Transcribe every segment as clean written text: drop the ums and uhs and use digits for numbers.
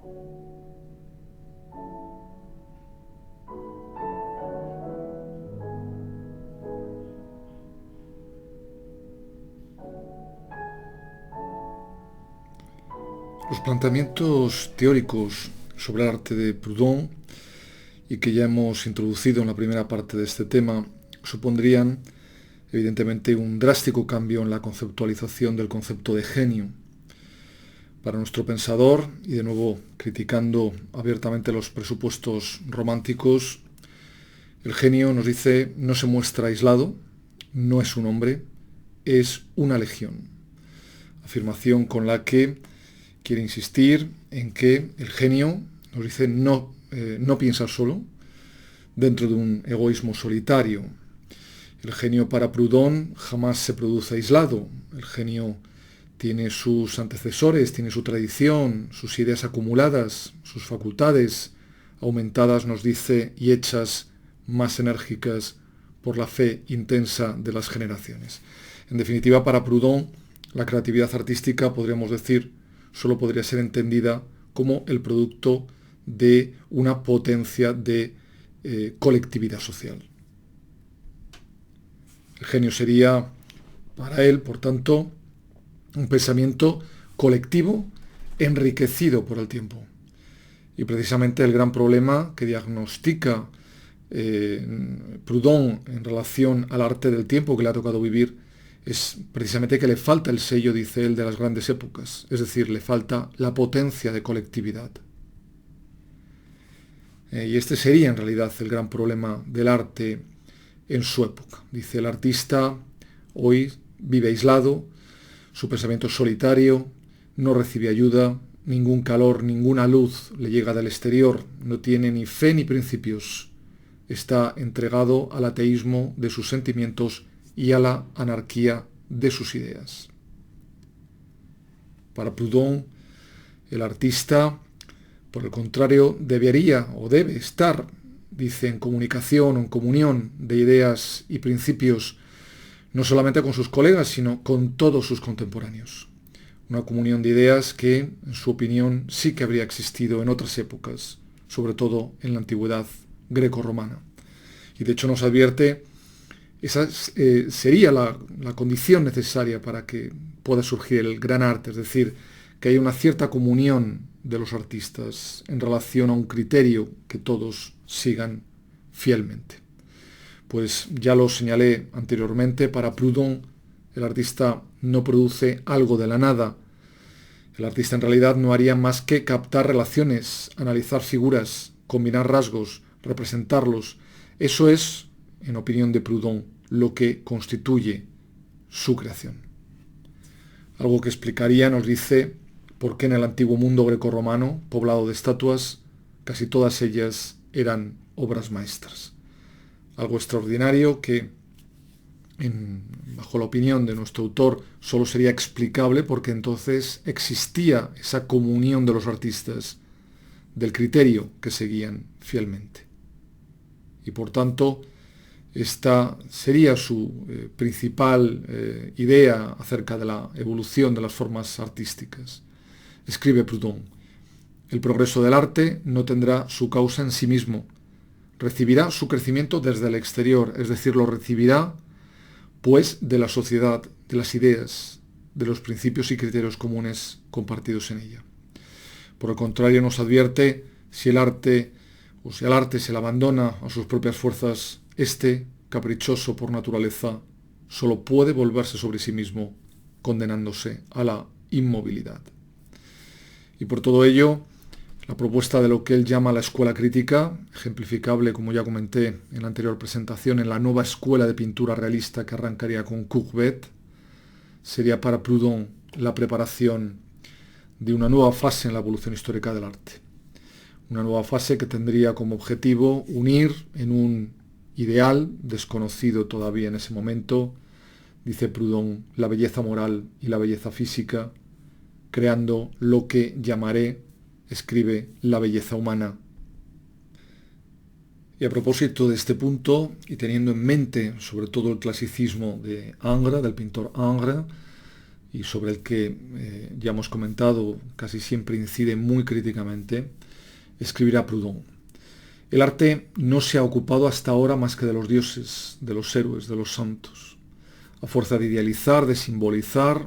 Los planteamientos teóricos sobre el arte de Proudhon, y que ya hemos introducido en la primera parte de este tema, supondrían evidentemente un drástico cambio en la conceptualización del concepto de genio. Para nuestro pensador, y de nuevo criticando abiertamente los presupuestos románticos, el genio, nos dice, no se muestra aislado, no es un hombre, es una legión. Afirmación con la que quiere insistir en que el genio, nos dice, no piensa solo, dentro de un egoísmo solitario. El genio para Proudhon jamás se produce aislado. El genio tiene sus antecesores, tiene su tradición, sus ideas acumuladas, sus facultades aumentadas, nos dice, y hechas más enérgicas por la fe intensa de las generaciones. En definitiva, para Proudhon, la creatividad artística, podríamos decir, solo podría ser entendida como el producto de una potencia de colectividad social. El genio sería, para él, por tanto, un pensamiento colectivo enriquecido por el tiempo. Y precisamente el gran problema que diagnostica Proudhon en relación al arte del tiempo que le ha tocado vivir es precisamente que le falta el sello, dice él, de las grandes épocas, es decir, le falta la potencia de colectividad. Y este sería en realidad el gran problema del arte en su época. Dice, el artista hoy vive aislado, su pensamiento es solitario, no recibe ayuda, ningún calor, ninguna luz le llega del exterior, no tiene ni fe ni principios, está entregado al ateísmo de sus sentimientos y a la anarquía de sus ideas. Para Proudhon, el artista, por el contrario, debería o debe estar, dice, en comunicación o en comunión de ideas y principios, no solamente con sus colegas, sino con todos sus contemporáneos. Una comunión de ideas que, en su opinión, sí que habría existido en otras épocas, sobre todo en la antigüedad greco-romana. Y de hecho nos advierte, esa sería la condición necesaria para que pueda surgir el gran arte, es decir, que haya una cierta comunión de los artistas en relación a un criterio que todos sigan fielmente. Pues ya lo señalé anteriormente, para Proudhon el artista no produce algo de la nada. El artista en realidad no haría más que captar relaciones, analizar figuras, combinar rasgos, representarlos. Eso es, en opinión de Proudhon, lo que constituye su creación. Algo que explicaría, nos dice, por qué en el antiguo mundo grecorromano, poblado de estatuas, casi todas ellas eran obras maestras. Algo extraordinario que, bajo la opinión de nuestro autor, solo sería explicable porque entonces existía esa comunión de los artistas, del criterio que seguían fielmente. Y por tanto, esta sería su principal idea acerca de la evolución de las formas artísticas. Escribe Proudhon, el progreso del arte no tendrá su causa en sí mismo, recibirá su crecimiento desde el exterior, es decir, lo recibirá pues de la sociedad, de las ideas, de los principios y criterios comunes compartidos en ella. Por el contrario, nos advierte, si al arte se le abandona a sus propias fuerzas, este, caprichoso por naturaleza, solo puede volverse sobre sí mismo, condenándose a la inmovilidad. Y por todo ello, la propuesta de lo que él llama la escuela crítica, ejemplificable, como ya comenté en la anterior presentación, en la nueva escuela de pintura realista que arrancaría con Courbet, sería para Proudhon la preparación de una nueva fase en la evolución histórica del arte. Una nueva fase que tendría como objetivo unir en un ideal, desconocido todavía en ese momento, dice Proudhon, la belleza moral y la belleza física, creando lo que llamaré, escribe, la belleza humana. Y a propósito de este punto, y teniendo en mente sobre todo el clasicismo de Ingres, del pintor Ingres, y sobre el que ya hemos comentado, casi siempre incide muy críticamente, escribirá Proudhon. El arte no se ha ocupado hasta ahora más que de los dioses, de los héroes, de los santos. A fuerza de idealizar, de simbolizar,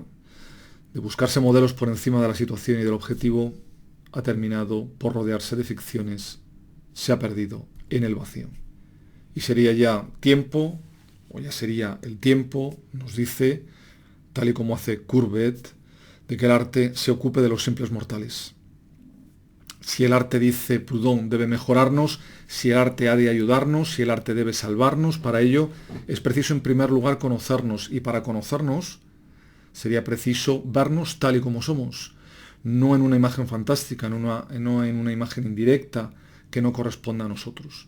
de buscarse modelos por encima de la situación y del objetivo, ha terminado por rodearse de ficciones, se ha perdido en el vacío. Y sería ya tiempo, o ya sería el tiempo, nos dice, tal y como hace Courbet, de que el arte se ocupe de los simples mortales. Si el arte, dice Proudhon, debe mejorarnos, si el arte ha de ayudarnos, si el arte debe salvarnos, para ello es preciso en primer lugar conocernos, y para conocernos sería preciso vernos tal y como somos, no en una imagen fantástica, no en una imagen indirecta que no corresponda a nosotros.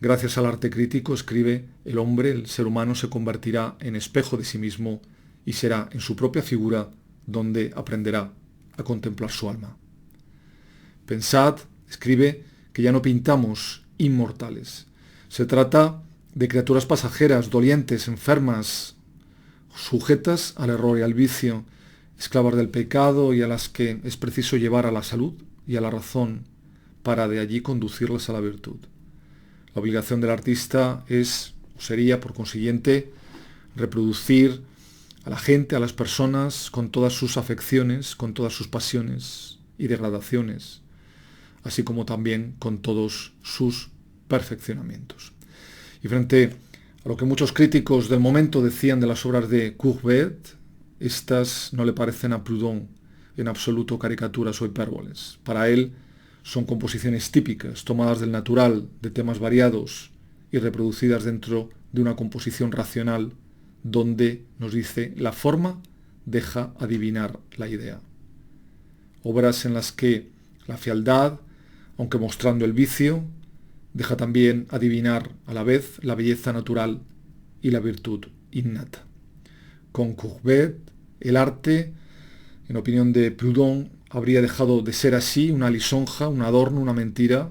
Gracias al arte crítico, escribe, el hombre, el ser humano, se convertirá en espejo de sí mismo y será en su propia figura donde aprenderá a contemplar su alma. Pensad, escribe, que ya no pintamos inmortales. Se trata de criaturas pasajeras, dolientes, enfermas, sujetas al error y al vicio, esclavas del pecado y a las que es preciso llevar a la salud y a la razón para de allí conducirlas a la virtud. La obligación del artista es, o sería, por consiguiente, reproducir a la gente, a las personas, con todas sus afecciones, con todas sus pasiones y degradaciones, así como también con todos sus perfeccionamientos. Y frente a lo que muchos críticos del momento decían de las obras de Courbet, estas no le parecen a Proudhon en absoluto caricaturas o hipérboles. Para él son composiciones típicas, tomadas del natural, de temas variados y reproducidas dentro de una composición racional donde, nos dice, la forma deja adivinar la idea. Obras en las que la fealdad, aunque mostrando el vicio, deja también adivinar a la vez la belleza natural y la virtud innata. Con Courbet, el arte, en opinión de Proudhon, habría dejado de ser así una lisonja, un adorno, una mentira,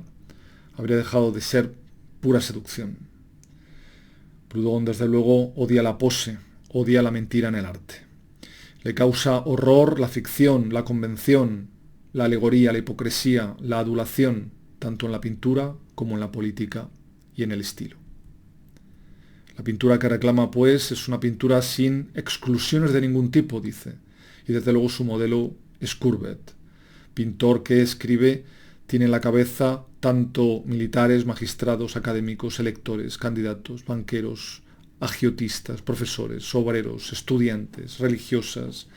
habría dejado de ser pura seducción. Proudhon, desde luego, odia la pose, odia la mentira en el arte. Le causa horror la ficción, la convención, la alegoría, la hipocresía, la adulación, tanto en la pintura como en la política y en el estilo. La pintura que reclama, pues, es una pintura sin exclusiones de ningún tipo, dice, y desde luego su modelo es Courbet, pintor que escribe, tiene en la cabeza tanto militares, magistrados, académicos, electores, candidatos, banqueros, agiotistas, profesores, obreros, estudiantes, religiosas,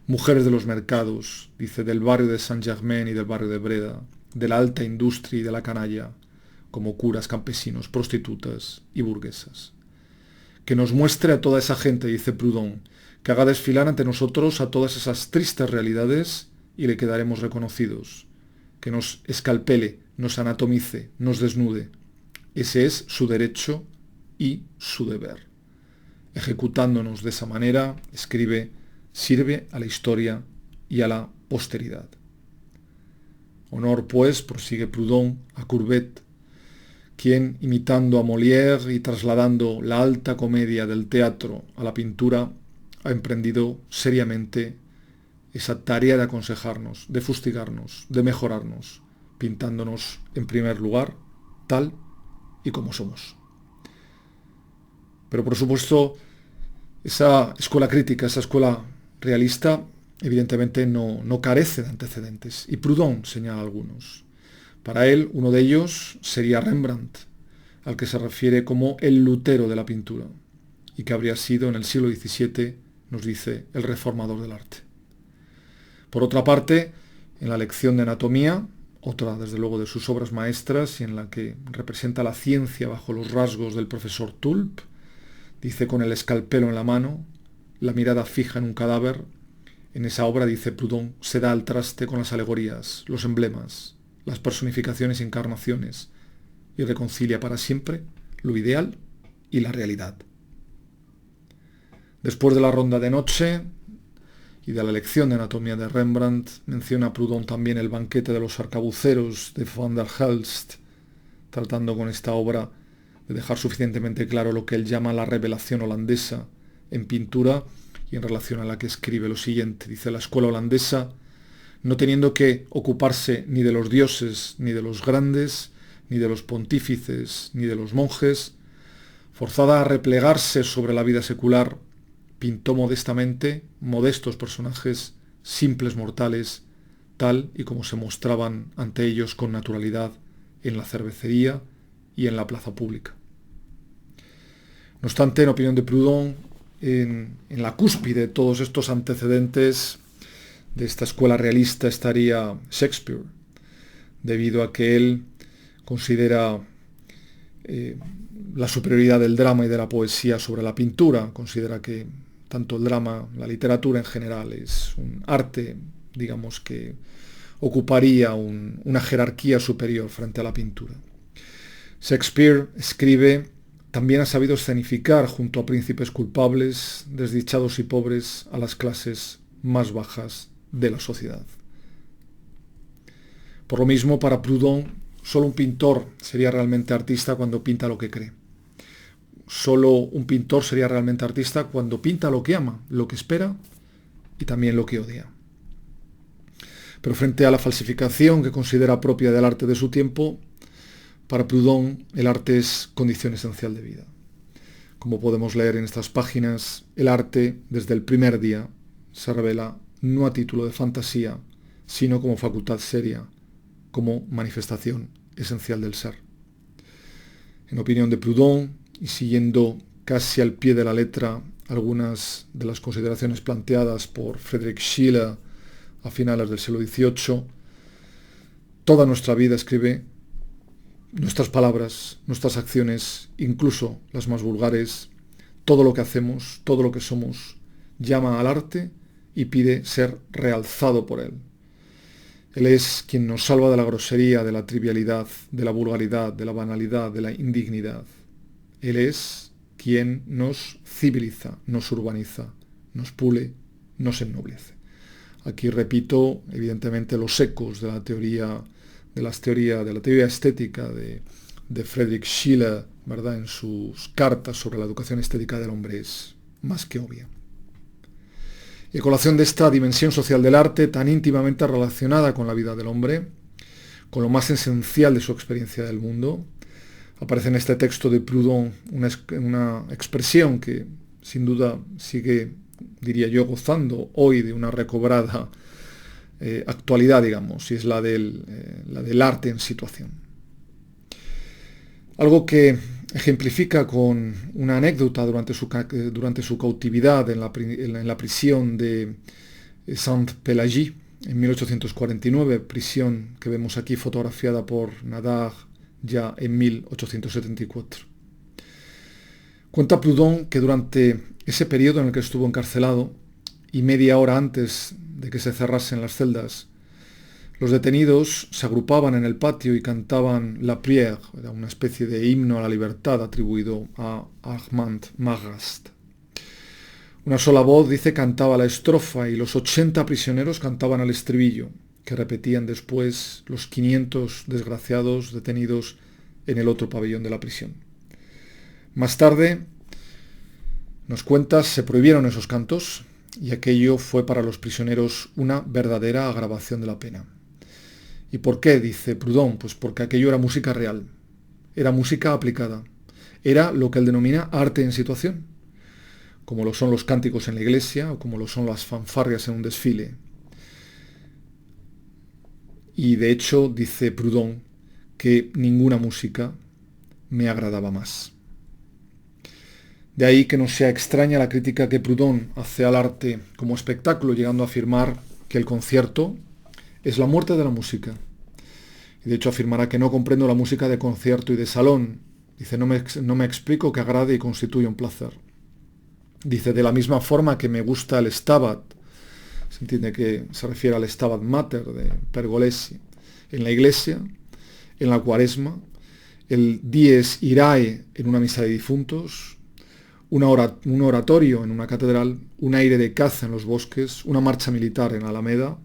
mujeres de los mercados, dice, del barrio de Saint-Germain y del barrio de Breda, de la alta industria y de la canalla, como curas, campesinos, prostitutas y burguesas. Que nos muestre a toda esa gente, dice Proudhon, que haga desfilar ante nosotros a todas esas tristes realidades y le quedaremos reconocidos. Que nos escalpele, nos anatomice, nos desnude. Ese es su derecho y su deber. Ejecutándonos de esa manera, escribe, sirve a la historia y a la posteridad. Honor, pues, prosigue Proudhon, a Courbet, quien, imitando a Molière y trasladando la alta comedia del teatro a la pintura, ha emprendido seriamente esa tarea de aconsejarnos, de fustigarnos, de mejorarnos, pintándonos en primer lugar tal y como somos. Pero por supuesto, esa escuela crítica, esa escuela realista, evidentemente no carece de antecedentes, y Proudhon señala algunos. Para él, uno de ellos sería Rembrandt, al que se refiere como el Lutero de la pintura, y que habría sido en el siglo XVII, nos dice, el reformador del arte. Por otra parte, en la lección de anatomía, otra desde luego de sus obras maestras y en la que representa la ciencia bajo los rasgos del profesor Tulp, dice, con el escalpelo en la mano, la mirada fija en un cadáver, en esa obra, dice Proudhon, se da al traste con las alegorías, los emblemas, las personificaciones y encarnaciones, y reconcilia para siempre lo ideal y la realidad. Después de la ronda de noche y de la lección de anatomía de Rembrandt, menciona Proudhon también el banquete de los arcabuceros de Van der Helst, tratando con esta obra de dejar suficientemente claro lo que él llama la revelación holandesa en pintura y en relación a la que escribe lo siguiente. Dice: la escuela holandesa, no teniendo que ocuparse ni de los dioses, ni de los grandes, ni de los pontífices, ni de los monjes, forzada a replegarse sobre la vida secular, pintó modestamente modestos personajes, simples mortales, tal y como se mostraban ante ellos con naturalidad en la cervecería y en la plaza pública. No obstante, en opinión de Proudhon, en la cúspide de todos estos antecedentes de esta escuela realista estaría Shakespeare, debido a que él considera la superioridad del drama y de la poesía sobre la pintura. Considera que tanto el drama, la literatura en general, es un arte, digamos, que ocuparía una jerarquía superior frente a la pintura. Shakespeare escribe: también ha sabido escenificar junto a príncipes culpables, desdichados y pobres, a las clases más bajas de la sociedad. Por lo mismo, para Proudhon, solo un pintor sería realmente artista cuando pinta lo que cree. Solo un pintor sería realmente artista cuando pinta lo que ama, lo que espera y también lo que odia. Pero frente a la falsificación que considera propia del arte de su tiempo, para Proudhon el arte es condición esencial de vida. Como podemos leer en estas páginas, el arte, desde el primer día, se revela no a título de fantasía, sino como facultad seria, como manifestación esencial del ser. En opinión de Proudhon, y siguiendo casi al pie de la letra algunas de las consideraciones planteadas por Friedrich Schiller a finales del siglo XVIII, toda nuestra vida, escribe, nuestras palabras, nuestras acciones, incluso las más vulgares, todo lo que hacemos, todo lo que somos, llama al arte y pide ser realzado por él. Él es quien nos salva de la grosería, de la trivialidad, de la vulgaridad, de la banalidad, de la indignidad. Él es quien nos civiliza, nos urbaniza, nos pule, nos ennoblece. Aquí repito, evidentemente, los ecos de la teoría estética de Friedrich Schiller, ¿verdad? En sus cartas sobre la educación estética del hombre es más que obvia. Y a colación de esta dimensión social del arte, tan íntimamente relacionada con la vida del hombre, con lo más esencial de su experiencia del mundo, aparece en este texto de Proudhon una expresión que sin duda sigue, diría yo, gozando hoy de una recobrada actualidad, digamos, y es la del arte en situación. Algo que ejemplifica con una anécdota durante su cautividad en la prisión de Sainte-Pélagie en 1849, prisión que vemos aquí fotografiada por Nadar ya en 1874. Cuenta Proudhon que durante ese periodo en el que estuvo encarcelado y media hora antes de que se cerrasen las celdas, los detenidos se agrupaban en el patio y cantaban la prière, era una especie de himno a la libertad atribuido a Armand Marrast. Una sola voz, dice, cantaba la estrofa y los 80 prisioneros cantaban al estribillo, que repetían después los 500 desgraciados detenidos en el otro pabellón de la prisión. Más tarde, nos cuenta, se prohibieron esos cantos y aquello fue para los prisioneros una verdadera agravación de la pena. ¿Y por qué? Dice Proudhon, pues porque aquello era música real, era música aplicada, era lo que él denomina arte en situación, como lo son los cánticos en la iglesia o como lo son las fanfarrias en un desfile. Y de hecho, dice Proudhon, que ninguna música me agradaba más. De ahí que no sea extraña la crítica que Proudhon hace al arte como espectáculo, llegando a afirmar que el concierto es la muerte de la música. Y de hecho afirmará que no comprendo la música de concierto y de salón. Dice, no me explico que agrade y constituya un placer. Dice, de la misma forma que me gusta el Stabat, se entiende que se refiere al Stabat Mater de Pergolesi, en la iglesia, en la cuaresma, el Dies Irae en una misa de difuntos, un oratorio en una catedral, un aire de caza en los bosques, una marcha militar en Alameda.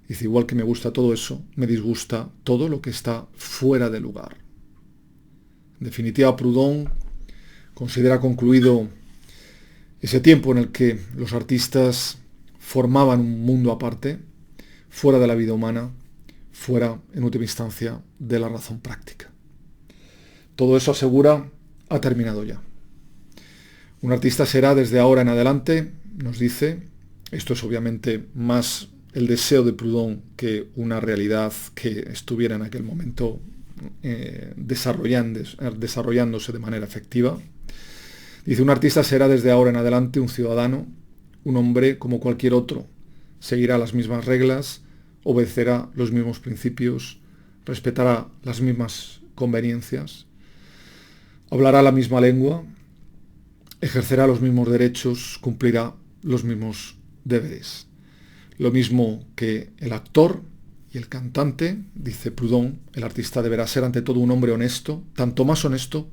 Dice, igual que me gusta todo eso, me disgusta todo lo que está fuera de lugar. En definitiva, Proudhon considera concluido Ese tiempo en el que los artistas formaban un mundo aparte, fuera de la vida humana, fuera, en última instancia, de la razón práctica. Todo eso, asegura, ha terminado ya. Un artista será desde ahora en adelante, nos dice, esto es obviamente más el deseo de Proudhon que una realidad que estuviera en aquel momento desarrollándose de manera efectiva. Dice, un artista será desde ahora en adelante un ciudadano, un hombre como cualquier otro, seguirá las mismas reglas, obedecerá los mismos principios, respetará las mismas conveniencias, hablará la misma lengua, ejercerá los mismos derechos, cumplirá los mismos deberes. Lo mismo que el actor y el cantante, dice Proudhon, el artista deberá ser ante todo un hombre honesto, tanto más honesto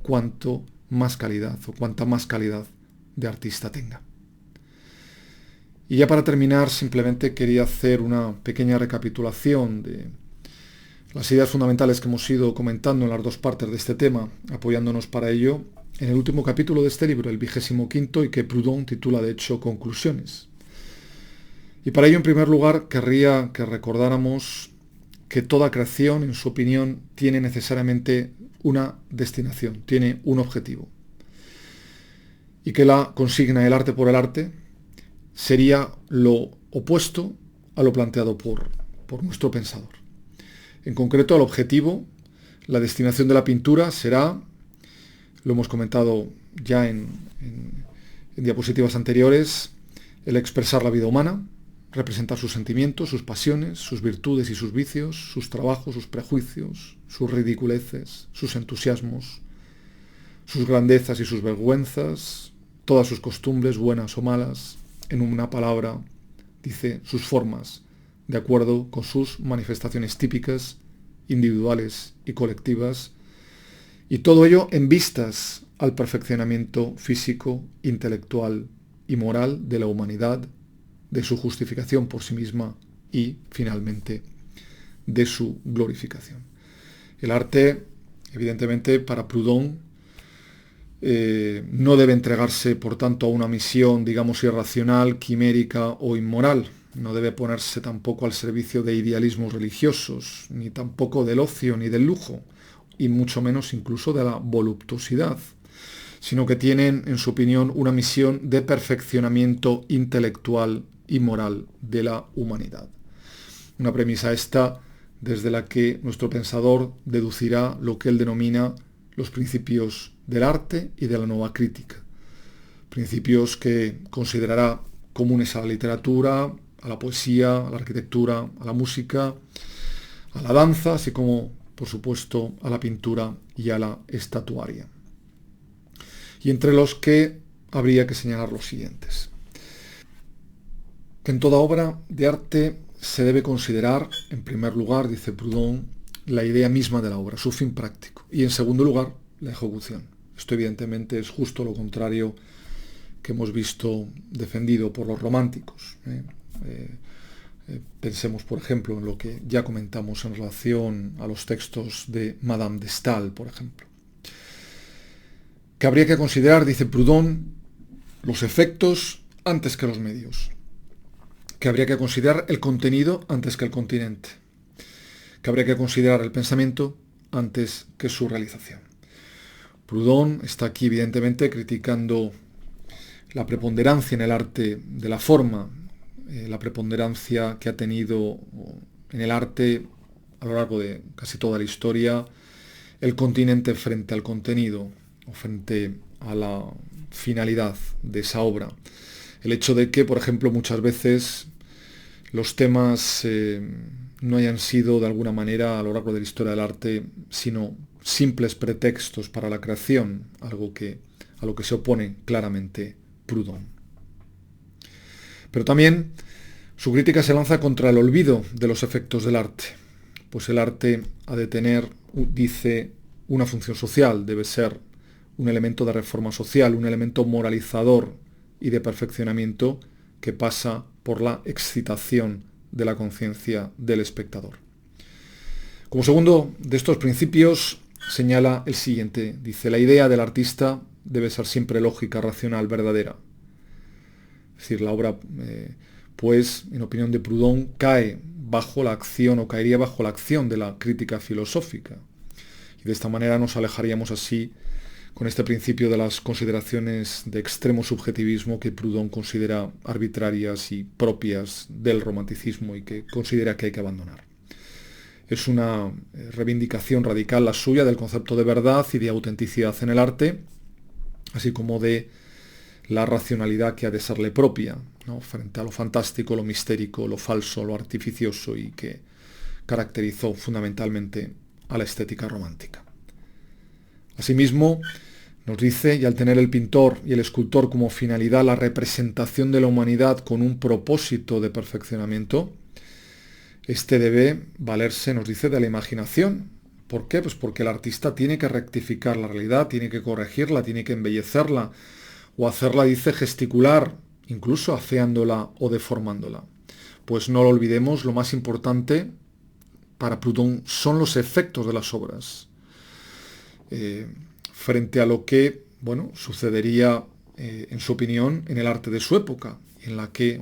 cuanto más calidad o cuanta más calidad de artista tenga. Y ya para terminar, simplemente quería hacer una pequeña recapitulación de las ideas fundamentales que hemos ido comentando en las dos partes de este tema, apoyándonos para ello en el último capítulo de este libro, el 25º, y que Proudhon titula de hecho Conclusiones. Y para ello, en primer lugar, querría que recordáramos que toda creación, en su opinión, tiene necesariamente una destinación, tiene un objetivo. Y que la consigna el arte por el arte sería lo opuesto a lo planteado por nuestro pensador. En concreto, el objetivo, la destinación de la pintura será, lo hemos comentado ya en diapositivas anteriores, el expresar la vida humana, representar sus sentimientos, sus pasiones, sus virtudes y sus vicios, sus trabajos, sus prejuicios, sus ridiculeces, sus entusiasmos, sus grandezas y sus vergüenzas, todas sus costumbres, buenas o malas, en una palabra, dice, sus formas, de acuerdo con sus manifestaciones típicas, individuales y colectivas, y todo ello en vistas al perfeccionamiento físico, intelectual y moral de la humanidad, de su justificación por sí misma y, finalmente, de su glorificación. El arte, evidentemente, para Proudhon, no debe entregarse, por tanto, a una misión, digamos, irracional, quimérica o inmoral. No debe ponerse tampoco al servicio de idealismos religiosos, ni tampoco del ocio ni del lujo, y mucho menos incluso de la voluptuosidad, sino que tienen, en su opinión, una misión de perfeccionamiento intelectual y moral de la humanidad. Una premisa esta desde la que nuestro pensador deducirá lo que él denomina los principios del arte y de la nueva crítica. Principios que considerará comunes a la literatura, a la poesía, a la arquitectura, a la música, a la danza, así como, por supuesto, a la pintura y a la estatuaria. Y entre los que habría que señalar los siguientes. Que en toda obra de arte se debe considerar, en primer lugar, dice Proudhon, la idea misma de la obra, su fin práctico. Y en segundo lugar, la ejecución. Esto evidentemente es justo lo contrario que hemos visto defendido por los románticos. Pensemos, por ejemplo, en lo que ya comentamos en relación a los textos de Madame de Staël, por ejemplo. Que habría que considerar, dice Proudhon, los efectos antes que los medios. Que habría que considerar el contenido antes que el continente. Que habría que considerar el pensamiento antes que su realización. Proudhon está aquí evidentemente criticando la preponderancia en el arte de la forma, la preponderancia que ha tenido en el arte a lo largo de casi toda la historia el continente frente al contenido o frente a la finalidad de esa obra. El hecho de que, por ejemplo, muchas veces los temas no hayan sido de alguna manera a lo largo de la historia del arte sino simples pretextos para la creación, algo a lo que se opone claramente Proudhon. Pero también su crítica se lanza contra el olvido de los efectos del arte, pues el arte ha de tener, dice, una función social, debe ser un elemento de reforma social, un elemento moralizador y de perfeccionamiento que pasa por la excitación de la conciencia del espectador. Como segundo de estos principios señala el siguiente, dice, la idea del artista debe ser siempre lógica, racional, verdadera. Es decir, la obra, pues, en opinión de Proudhon, cae bajo la acción o caería bajo la acción de la crítica filosófica. Y de esta manera nos alejaríamos así con este principio de las consideraciones de extremo subjetivismo que Proudhon considera arbitrarias y propias del romanticismo y que considera que hay que abandonar. Es una reivindicación radical la suya del concepto de verdad y de autenticidad en el arte, así como de la racionalidad que ha de serle propia, ¿no?, frente a lo fantástico, lo mistérico, lo falso, lo artificioso y que caracterizó fundamentalmente a la estética romántica. Asimismo, nos dice, y al tener el pintor y el escultor como finalidad la representación de la humanidad con un propósito de perfeccionamiento, este debe valerse, nos dice, de la imaginación. ¿Por qué? Pues porque el artista tiene que rectificar la realidad, tiene que corregirla, tiene que embellecerla, o hacerla, dice, gesticular, incluso afeándola o deformándola. Pues no lo olvidemos, lo más importante para Proudhon son los efectos de las obras. Frente a lo que, bueno, sucedería, en su opinión, en el arte de su época, en la que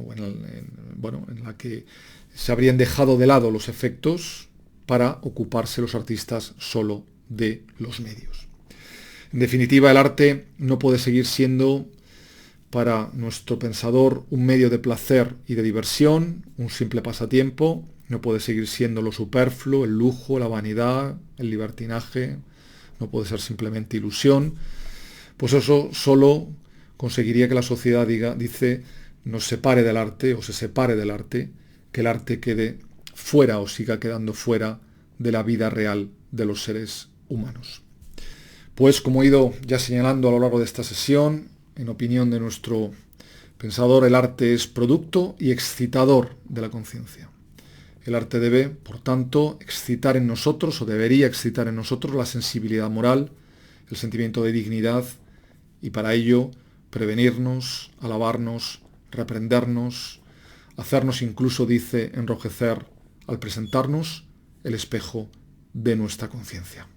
se habrían dejado de lado los efectos para ocuparse los artistas solo de los medios. En definitiva, el arte no puede seguir siendo para nuestro pensador un medio de placer y de diversión, un simple pasatiempo, no puede seguir siendo lo superfluo, el lujo, la vanidad, el libertinaje, no puede ser simplemente ilusión, pues eso solo conseguiría que la sociedad nos separe del arte o se separe del arte, que el arte quede fuera o siga quedando fuera de la vida real de los seres humanos. Pues como he ido ya señalando a lo largo de esta sesión, en opinión de nuestro pensador, el arte es producto y excitador de la conciencia. El arte debe, por tanto, excitar en nosotros, o debería excitar en nosotros, la sensibilidad moral, el sentimiento de dignidad, y para ello prevenirnos, alabarnos, reprendernos, hacernos incluso, dice, enrojecer al presentarnos el espejo de nuestra conciencia.